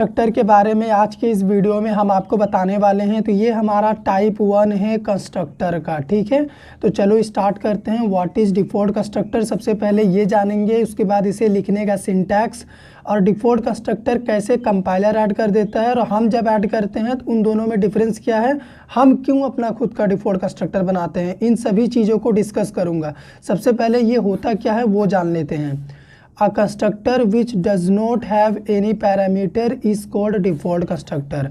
Constructor के बारे में आज के इस वीडियो में हम आपको बताने वाले हैं। तो ये हमारा टाइप 1 है कंस्ट्रक्टर का, ठीक है। तो चलो स्टार्ट करते हैं। व्हाट इज़ डिफ़ॉल्ट कंस्ट्रक्टर, सबसे पहले ये जानेंगे। उसके बाद इसे लिखने का सिंटैक्स और डिफ़ॉल्ट कंस्ट्रक्टर कैसे कंपाइलर ऐड कर देता है और हम जब ऐड करते हैं तो उन दोनों में डिफरेंस क्या है, हम क्यों अपना खुद का डिफ़ॉल्ट कंस्ट्रक्टर बनाते हैं, इन सभी चीज़ों को डिस्कस करूँगा। सबसे पहले ये होता क्या है वो जान लेते हैं। A constructor which does not have any parameter is called default constructor।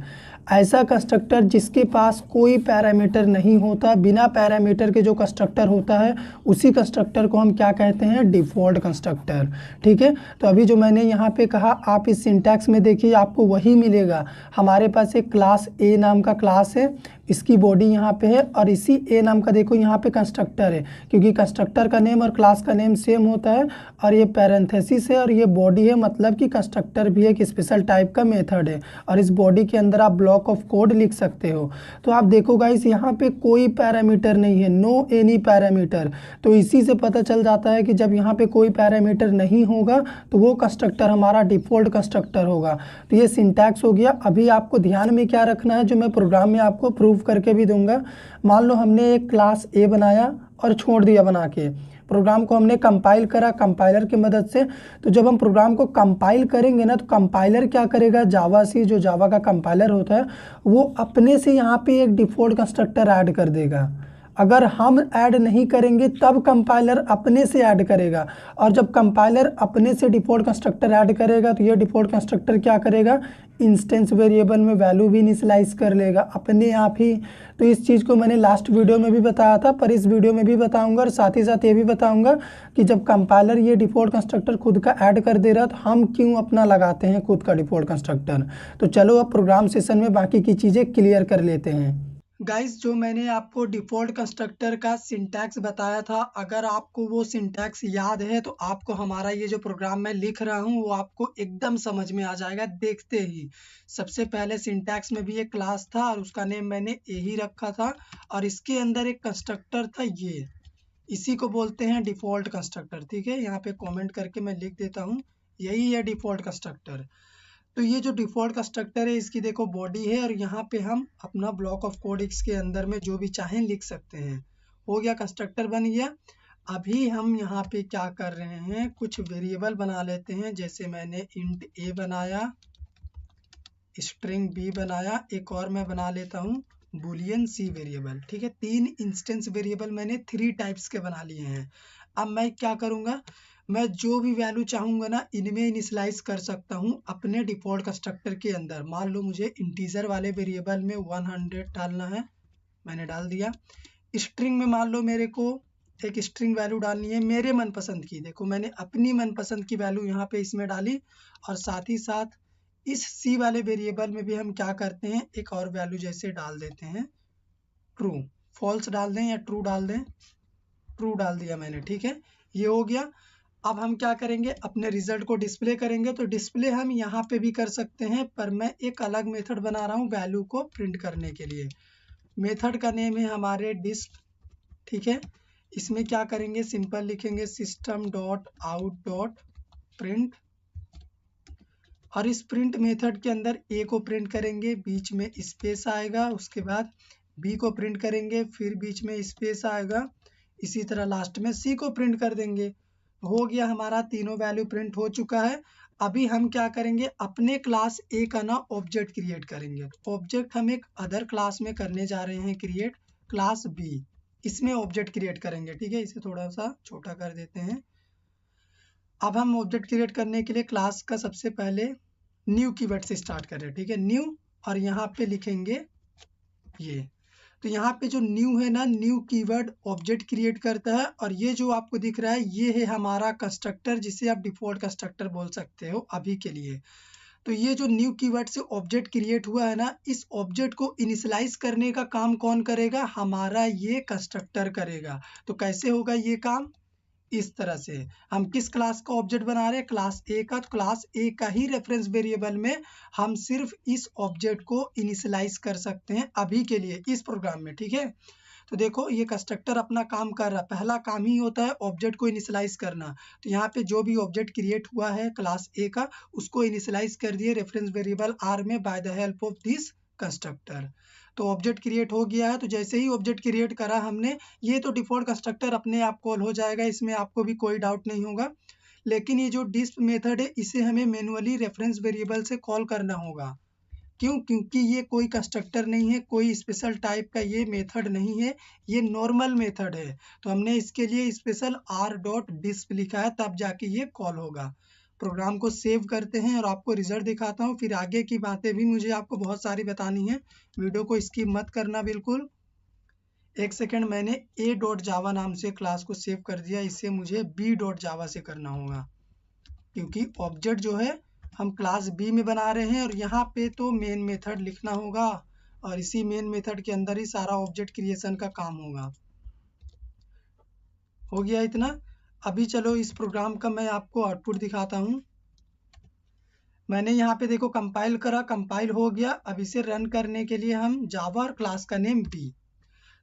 ऐसा कंस्ट्रक्टर जिसके पास कोई पैरामीटर नहीं होता, बिना पैरामीटर के जो कंस्ट्रक्टर होता है उसी कंस्ट्रक्टर को हम क्या कहते हैं, डिफ़ॉल्ट कंस्ट्रक्टर, ठीक है। तो अभी जो मैंने यहाँ पे कहा आप इस सिंटैक्स में देखिए आपको वही मिलेगा। हमारे पास एक क्लास ए नाम का क्लास है, इसकी बॉडी यहाँ पे है और इसी ए नाम का देखो यहाँ पे कंस्ट्रक्टर है, क्योंकि कंस्ट्रक्टर का नेम और क्लास का नेम सेम होता है। और ये पैरेंथेसिस है और ये बॉडी है, मतलब कि कंस्ट्रक्टर भी एक स्पेशल टाइप का मेथड है और इस बॉडी के अंदर आप ब्लॉक ऑफ कोड लिख सकते हो। तो आप देखो गाइस यहाँ पे कोई पैरामीटर नहीं है, नो एनी पैरामीटर। तो इसी से पता चल जाता है कि जब यहाँ पे कोई पैरामीटर नहीं होगा तो वो कंस्ट्रक्टर हमारा डिफ़ॉल्ट कंस्ट्रक्टर होगा। तो ये सिंटैक्स हो गया। अभी आपको ध्यान में क्या रखना है, जो मैं प्रोग्राम में आपको प्रूव करके भी दूंगा। मान लो हमने एक क्लास ए बनाया और छोड़ दिया बना के, प्रोग्राम को हमने कंपाइल करा कंपाइलर की मदद से। तो जब हम प्रोग्राम को कंपाइल करेंगे ना तो कंपाइलर क्या करेगा, जावा सी जो जावा का कंपाइलर होता है वो अपने से यहाँ पे एक डिफ़ॉल्ट कंस्ट्रक्टर ऐड कर देगा। अगर हम ऐड नहीं करेंगे तब कंपाइलर अपने से ऐड करेगा, और जब कंपाइलर अपने से डिफ़ॉल्ट कंस्ट्रक्टर ऐड करेगा तो ये डिफ़ॉल्ट कंस्ट्रक्टर क्या करेगा, इंस्टेंस वेरिएबल में वैल्यू भी इनिशियलाइज कर लेगा अपने आप ही। तो इस चीज़ को मैंने लास्ट वीडियो में भी बताया था, पर इस वीडियो में भी बताऊंगा और साथ ही साथ ये भी बताऊंगा कि जब कंपाइलर ये डिफ़ॉल्ट कंस्ट्रक्टर खुद का ऐड कर दे रहा तो हम क्यों अपना लगाते हैं खुद का डिफ़ॉल्ट कंस्ट्रक्टर। तो चलो अब प्रोग्राम सेशन में बाकी की चीज़ें क्लियर कर लेते हैं। गाइस जो मैंने आपको डिफ़ॉल्ट कंस्ट्रक्टर का सिंटैक्स बताया था, अगर आपको वो सिंटैक्स याद है तो आपको हमारा ये जो प्रोग्राम मैं लिख रहा हूँ वो आपको एकदम समझ में आ जाएगा देखते ही। सबसे पहले सिंटैक्स में भी एक क्लास था और उसका नेम मैंने ए ही रखा था और इसके अंदर एक कंस्ट्रक्टर था, ये इसी को बोलते हैं डिफ़ॉल्ट कंस्ट्रक्टर, ठीक है। यहाँ पे कॉमेंट करके मैं लिख देता हूँ, यही है डिफ़ॉल्ट कंस्ट्रक्टर। तो ये जो डिफ़ॉल्ट कंस्ट्रक्टर है इसकी देखो बॉडी है और यहाँ पे हम अपना ब्लॉक ऑफ कोड इसके अंदर में जो भी चाहें लिख सकते हैं। हो गया, कंस्ट्रक्टर बन गया। अभी हम यहाँ पे क्या कर रहे हैं, कुछ वेरिएबल बना लेते हैं। जैसे मैंने इंट ए बनाया, स्ट्रिंग बी बनाया, एक और मैं बना लेता हूँ बूलियन सी वेरिएबल, ठीक है। 3 इंस्टेंस वेरिएबल मैंने 3 टाइप्स के बना लिए हैं। अब मैं क्या करूँगा, मैं जो भी वैल्यू चाहूँगा ना इनमें इनिशियलाइज कर सकता हूँ अपने डिफ़ॉल्ट कंस्ट्रक्टर के अंदर। मान लो मुझे इंटीजर वाले वेरिएबल में 100 डालना है, मैंने डाल दिया। स्ट्रिंग में मान लो मेरे को एक स्ट्रिंग वैल्यू डालनी है मेरे मनपसंद की, देखो मैंने अपनी मनपसंद की वैल्यू यहाँ पे इसमें डाली। और साथ ही साथ इस सी वाले वेरिएबल में भी हम क्या करते हैं, एक और वैल्यू जैसे डाल देते हैं ट्रू, फॉल्स डाल दें या ट्रू डाल दें, ट्रू डाल दिया मैंने, ठीक है। ये हो गया। अब हम क्या करेंगे, अपने रिजल्ट को डिस्प्ले करेंगे। तो डिस्प्ले हम यहाँ पे भी कर सकते हैं, पर मैं एक अलग मेथड बना रहा हूँ वैल्यू को प्रिंट करने के लिए। मेथड का नेम है हमारे डिस्प, ठीक है। इसमें क्या करेंगे, सिंपल लिखेंगे system dot out dot print, और इस प्रिंट मेथड के अंदर ए को प्रिंट करेंगे, बीच में स्पेस आएगा, उसके बाद बी को प्रिंट करेंगे, फिर बीच में स्पेस आएगा, इसी तरह लास्ट में सी को प्रिंट कर देंगे। हो गया, हमारा तीनों वैल्यू प्रिंट हो चुका है। अभी हम क्या करेंगे, अपने क्लास ए का ना ऑब्जेक्ट क्रिएट करेंगे। ऑब्जेक्ट हम एक अदर क्लास में करने जा रहे हैं क्रिएट, क्लास बी, इसमें ऑब्जेक्ट क्रिएट करेंगे, ठीक है। इसे थोड़ा सा छोटा कर देते हैं। अब हम ऑब्जेक्ट क्रिएट करने के लिए क्लास का सबसे पहले न्यू कीवर्ड से स्टार्ट कर रहे हैं, ठीक है, न्यू, और यहाँ पे लिखेंगे ये। तो यहाँ पे जो न्यू है ना, न्यू कीवर्ड ऑब्जेक्ट क्रिएट करता है, और ये जो आपको दिख रहा है ये है हमारा कंस्ट्रक्टर, जिसे आप डिफ़ॉल्ट कंस्ट्रक्टर बोल सकते हो अभी के लिए। तो ये जो न्यू कीवर्ड से ऑब्जेक्ट क्रिएट हुआ है ना, इस ऑब्जेक्ट को इनिशियलाइज करने का काम कौन करेगा, हमारा ये कंस्ट्रक्टर करेगा। तो कैसे होगा ये काम, इस तरह से हम किस क्लास का ऑब्जेक्ट बना रहे हैं, क्लास ए का। तो क्लास ए का ही रेफरेंस वेरिएबल में हम सिर्फ इस ऑब्जेक्ट को इनिशियलाइज कर सकते हैं अभी के लिए इस प्रोग्राम में, ठीक है। तो देखो ये कंस्ट्रक्टर अपना काम कर रहा है। पहला काम ही होता है ऑब्जेक्ट को इनिशियलाइज करना। तो यहाँ पे जो भी ऑब्जेक्ट क्रिएट हुआ है क्लास ए का, उसको इनिशियलाइज कर दिए रेफरेंस वेरिएबल आर में by the help of this constructor. तो ऑब्जेक्ट क्रिएट हो गया है। तो जैसे ही ऑब्जेक्ट क्रिएट करा हमने, ये तो डिफॉल्ट कंस्ट्रक्टर अपने आप कॉल हो जाएगा, इसमें आपको भी कोई डाउट नहीं होगा। लेकिन ये जो डिस्प मेथड है, इसे हमें मैनुअली रेफरेंस वेरिएबल से कॉल करना होगा। क्यों? क्योंकि ये कोई कंस्ट्रक्टर नहीं है, कोई स्पेशल टाइप का ये मेथड नहीं है, ये नॉर्मल मेथड है। तो हमने इसके लिए स्पेशल r.disp लिखा है, तब जाके ये कॉल होगा। प्रोग्राम को सेव करते हैं और आपको रिजल्ट दिखाता हूँ। फिर आगे की बातें भी मुझे आपको बहुत सारी बतानी है, वीडियो को स्किप मत करना बिल्कुल। एक सेकंड, मैंने a.java नाम से क्लास को सेव कर दिया, इसे मुझे b.java से करना होगा, क्योंकि ऑब्जेक्ट जो है हम क्लास बी में बना रहे हैं और यहाँ पे तो मेन मेथड लिखना होगा और इसी मेन मेथड के अंदर ही सारा ऑब्जेक्ट क्रिएशन का काम होगा। हो गया इतना। अभी चलो इस प्रोग्राम का मैं आपको आउटपुट दिखाता हूँ। मैंने यहाँ पे देखो कंपाइल करा, कंपाइल हो गया। अब इसे रन करने के लिए हम जावा और क्लास का नेम बी।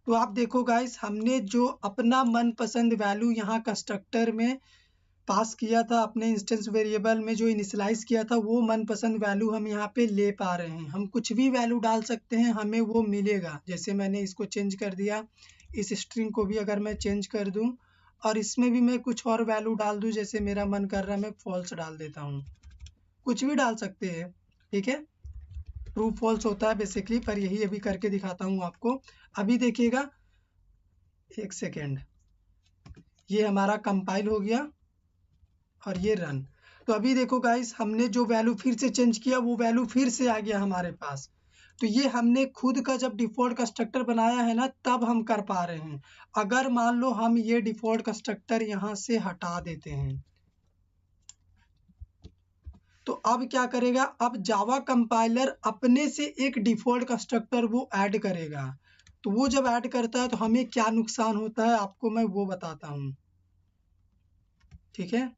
तो आप देखो गाइस, हमने जो अपना मनपसंद वैल्यू यहाँ कंस्ट्रक्टर में पास किया था, अपने इंस्टेंस वेरिएबल में जो इनिशियलाइज किया था, वो मनपसंद वैल्यू हम यहाँ पे ले पा रहे हैं। हम कुछ भी वैल्यू डाल सकते हैं, हमें वो मिलेगा। जैसे मैंने इसको चेंज कर दिया, इस स्ट्रिंग को भी अगर मैं चेंज कर दूं और इसमें भी मैं कुछ और वैल्यू डाल दूं, जैसे मेरा मन कर रहा है मैं फॉल्स डाल देता हूँ। कुछ भी डाल सकते हैं, ठीक है। ट्रू फॉल्स होता है बेसिकली, पर यही अभी करके दिखाता हूँ आपको। अभी देखिएगा, एक सेकेंड, ये हमारा कंपाइल हो गया और ये रन। तो अभी देखो गाइस, हमने जो वैल्यू फिर से चेंज किया, वो वैल्यू फिर से आ गया हमारे पास। तो ये हमने खुद का जब डिफॉल्ट कंस्ट्रक्टर बनाया है ना, तब हम कर पा रहे हैं। अगर मान लो हम ये डिफॉल्ट कंस्ट्रक्टर यहाँ से हटा देते हैं, तो अब क्या करेगा, अब जावा कंपाइलर अपने से एक डिफॉल्ट कंस्ट्रक्टर वो ऐड करेगा। तो वो जब ऐड करता है तो हमें क्या नुकसान होता है, आपको मैं वो बताता हूँ, ठीक है।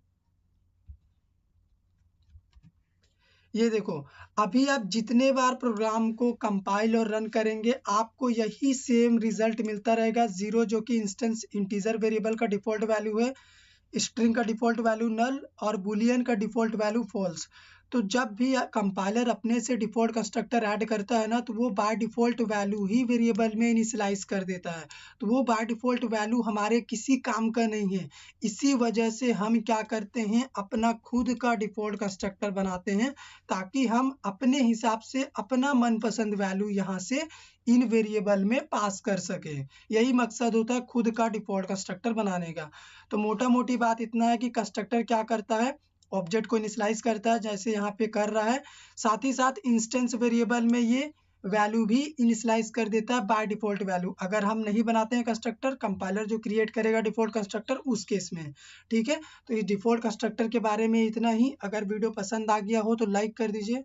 ये देखो, अभी आप जितने बार प्रोग्राम को कंपाइल और रन करेंगे, आपको यही सेम रिजल्ट मिलता रहेगा। 0 जो कि इंस्टेंस इंटीजर वेरिएबल का डिफॉल्ट वैल्यू है, स्ट्रिंग का डिफॉल्ट वैल्यू नल और बुलियन का डिफॉल्ट वैल्यू फॉल्स। तो जब भी कंपाइलर अपने से डिफॉल्ट कंस्ट्रक्टर ऐड करता है ना, तो वो by default value he variable में इनिशियलाइज कर देता है। तो वो बाय डिफॉल्ट वैल्यू हमारे किसी काम का नहीं है। इसी वजह से हम क्या करते हैं, अपना खुद का डिफॉल्ट कंस्ट्रक्टर बनाते हैं, ताकि हम अपने हिसाब से अपना मनपसंद वैल्यू यहाँ से इन वेरिएबल में पास कर सके। यही मकसद होता है खुद का डिफॉल्ट कंस्ट्रक्टर बनाने का। तो मोटा मोटी बात इतना है कि कंस्ट्रक्टर क्या करता है, ऑब्जेक्ट को इनिशियलाइज करता है, जैसे यहाँ पे कर रहा है। साथ ही साथ इंस्टेंस वेरिएबल में ये वैल्यू भी इनिशियलाइज कर देता है बाय डिफॉल्ट वैल्यू। अगर हम नहीं बनाते हैं कंस्ट्रक्टर, कंपाइलर जो क्रिएट करेगा डिफॉल्ट कंस्ट्रक्टर, उस केस में, ठीक है। तो इस डिफॉल्ट कंस्ट्रक्टर के बारे में इतना ही। अगर वीडियो पसंद आ गया हो तो लाइक कर दीजिए।